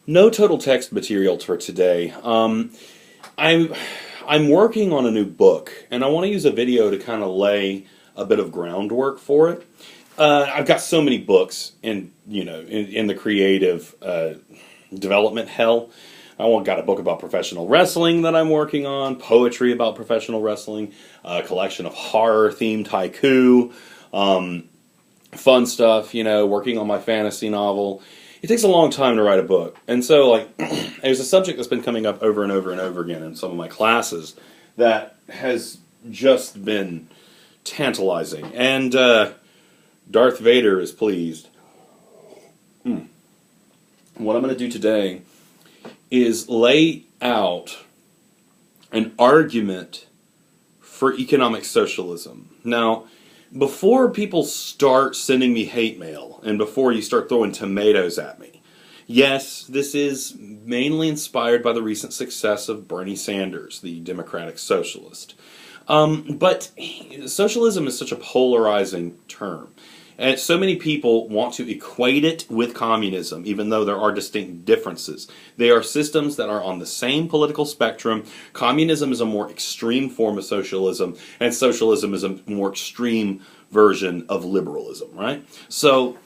No total text material for today. I'm I'm working on a new book, and I want to use a video to kind of lay a bit of groundwork for it. I've got so many books in the creative development hell. Got a book about professional wrestling that I'm working on, poetry about professional wrestling, a collection of horror themed haiku, fun stuff. Working on my fantasy novel. It takes a long time to write a book. And so, there's a subject that's been coming up over and over and over again in some of my classes that has just been tantalizing. And Darth Vader is pleased. What I'm going to do today is lay out an argument for economic socialism. Now, before people start sending me hate mail, and before you start throwing tomatoes at me, yes, this is mainly inspired by the recent success of Bernie Sanders, the Democratic Socialist. But socialism is such a polarizing term. And so many people want to equate it with communism, even though there are distinct differences. They are systems that are on the same political spectrum. Communism is a more extreme form of socialism, and socialism is a more extreme version of liberalism, right? So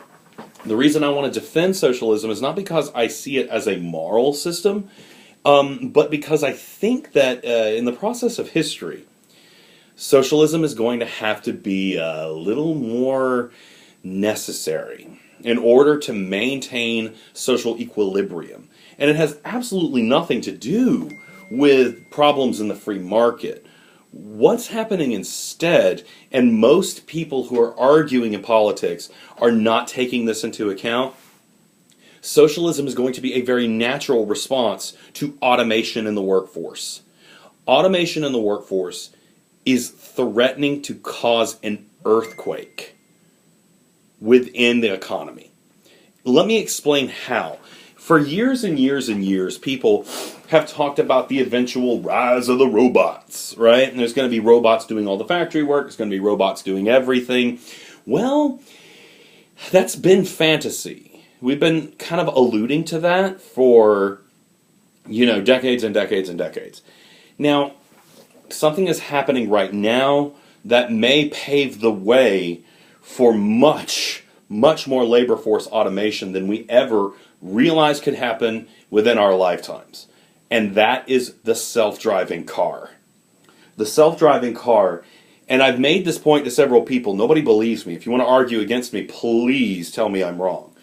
the reason I want to defend socialism is not because I see it as a moral system, but because I think that in the process of history, socialism is going to have to be a little more necessary in order to maintain social equilibrium. And it has absolutely nothing to do with problems in the free market. What's happening instead, and most people who are arguing in politics are not taking this into account, socialism is going to be a very natural response to automation in the workforce. Automation in the workforce is threatening to cause an earthquake within the economy. Let me explain how. For years and years and years, people have talked about the eventual rise of the robots, right? And there's going to be robots doing all the factory work. There's going to be robots doing everything. Well, that's been fantasy. We've been kind of alluding to that for, decades and decades and decades. Now, something is happening right now that may pave the way for much, much more labor force automation than we ever realized could happen within our lifetimes. And that is the self-driving car. The self-driving car, and I've made this point to several people. Nobody believes me. If you want to argue against me, please tell me I'm wrong.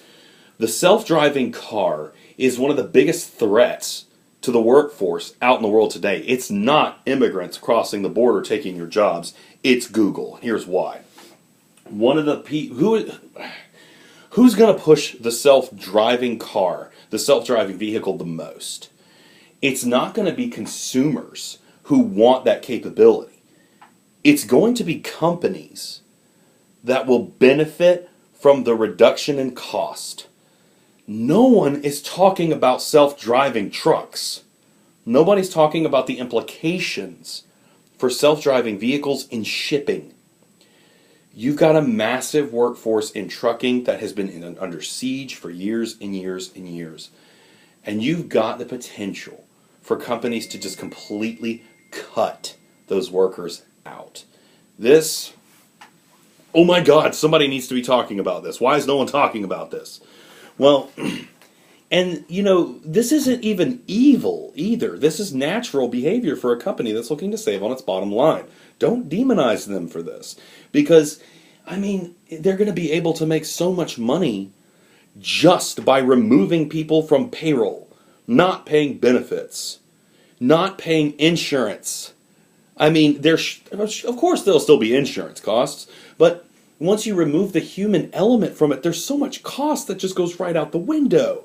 The self-driving car is one of the biggest threats to the workforce out in the world today. It's not immigrants crossing the border taking your jobs. It's Google. Here's why. One of the who's going to push the self-driving car, the self-driving vehicle the most? It's not going to be consumers who want that capability. It's going to be companies that will benefit from the reduction in cost. No one is talking about self-driving trucks. Nobody's talking about the implications for self-driving vehicles in shipping. You've got a massive workforce in trucking that has been under siege for years and years and years. And you've got the potential for companies to just completely cut those workers out. Oh my God, somebody needs to be talking about this. Why is no one talking about this? Well, and this isn't even evil either. This is natural behavior for a company that's looking to save on its bottom line. Don't demonize them for this. Because, they're going to be able to make so much money just by removing people from payroll, not paying benefits, not paying insurance. Of course there'll still be insurance costs, but once you remove the human element from it, there's so much cost that just goes right out the window.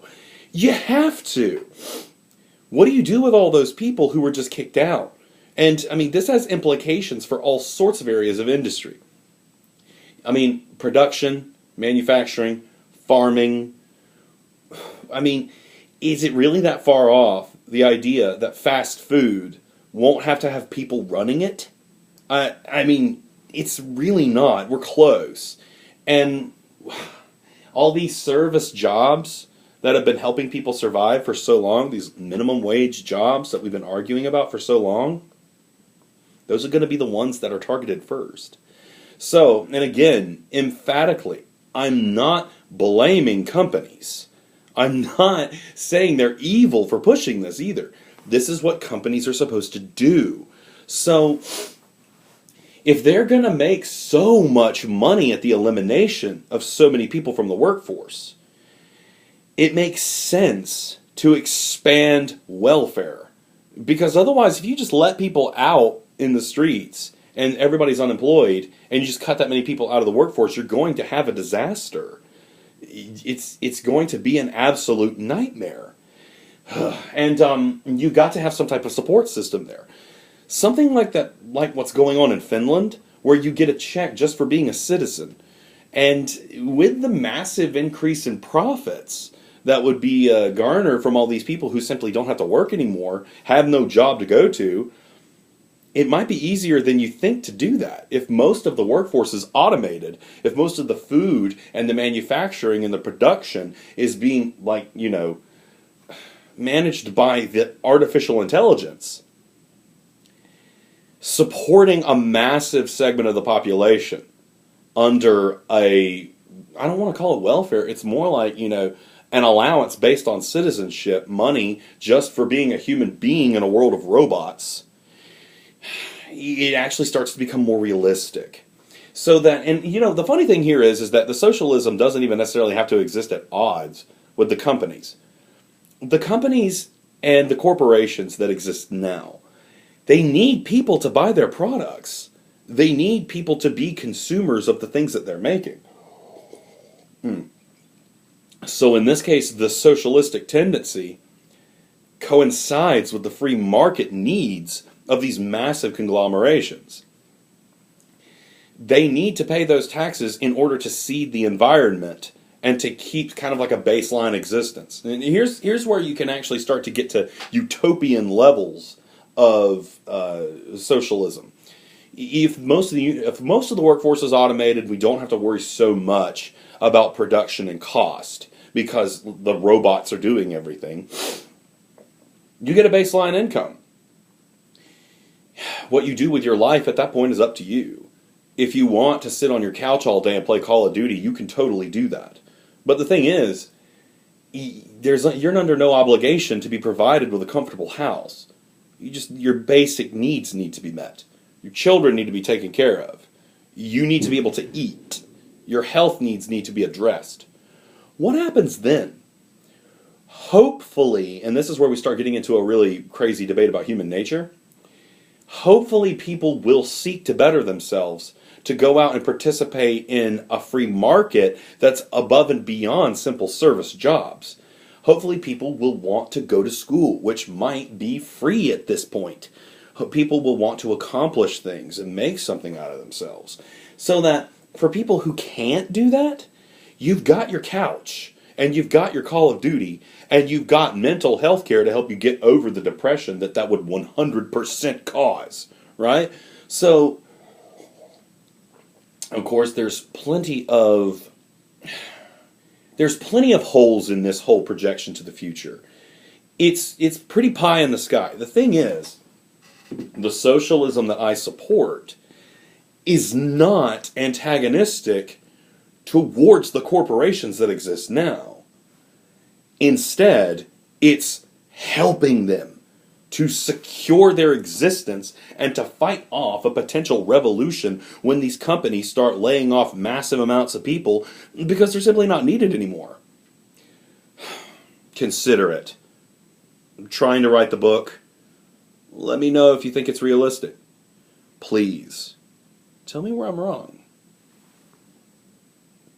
You have to. What do you do with all those people who were just kicked out? And, this has implications for all sorts of areas of industry. Production, manufacturing, farming. Is it really that far off, the idea that fast food won't have to have people running it? It's really not. We're close. And all these service jobs that have been helping people survive for so long, these minimum wage jobs that we've been arguing about for so long, those are going to be the ones that are targeted first. So, and again, emphatically, I'm not blaming companies. I'm not saying they're evil for pushing this either. This is what companies are supposed to do. So, if they're going to make so much money at the elimination of so many people from the workforce, it makes sense to expand welfare. Because otherwise, if you just let people out in the streets and everybody's unemployed and you just cut that many people out of the workforce, you're going to have a disaster. It's going to be an absolute nightmare. And you got to have some type of support system there. Something like that, like what's going on in Finland, where you get a check just for being a citizen. And with the massive increase in profits that would be garnered from all these people who simply don't have to work anymore, have no job to go to, it might be easier than you think to do that. If most of the workforce is automated, if most of the food and the manufacturing and the production is being, managed by the artificial intelligence, supporting a massive segment of the population under I don't want to call it welfare, it's more like, an allowance based on citizenship, money just for being a human being in a world of robots, it actually starts to become more realistic. So that, and the funny thing here is that the socialism doesn't even necessarily have to exist at odds with the companies. The companies and the corporations that exist now, they need people to buy their products. They need people to be consumers of the things that they're making. So in this case, the socialistic tendency coincides with the free market needs of these massive conglomerations. They need to pay those taxes in order to seed the environment and to keep kind of like a baseline existence. And here's where you can actually start to get to utopian levels of socialism. If most of the workforce is automated, we don't have to worry so much about production and cost because the robots are doing everything. You get a baseline income. What you do with your life at that point is up to you. If you want to sit on your couch all day and play Call of Duty, you can totally do that. But the thing is, you're under no obligation to be provided with a comfortable house. Your basic needs need to be met. Your children need to be taken care of. You need to be able to eat. Your health needs need to be addressed. What happens then? Hopefully, and this is where we start getting into a really crazy debate about human nature, hopefully people will seek to better themselves, to go out and participate in a free market that's above and beyond simple service jobs. Hopefully people will want to go to school, which might be free at this point. People will want to accomplish things and make something out of themselves. So that for people who can't do that, you've got your couch, and you've got your Call of Duty, and you've got mental health care to help you get over the depression that would 100% cause, right? So, of course, there's plenty of holes in this whole projection to the future. It's pretty pie in the sky. The thing is, the socialism that I support is not antagonistic towards the corporations that exist now. Instead, it's helping them to secure their existence and to fight off a potential revolution when these companies start laying off massive amounts of people because they're simply not needed anymore. Consider it. I'm trying to write the book. Let me know if you think it's realistic. Please, tell me where I'm wrong.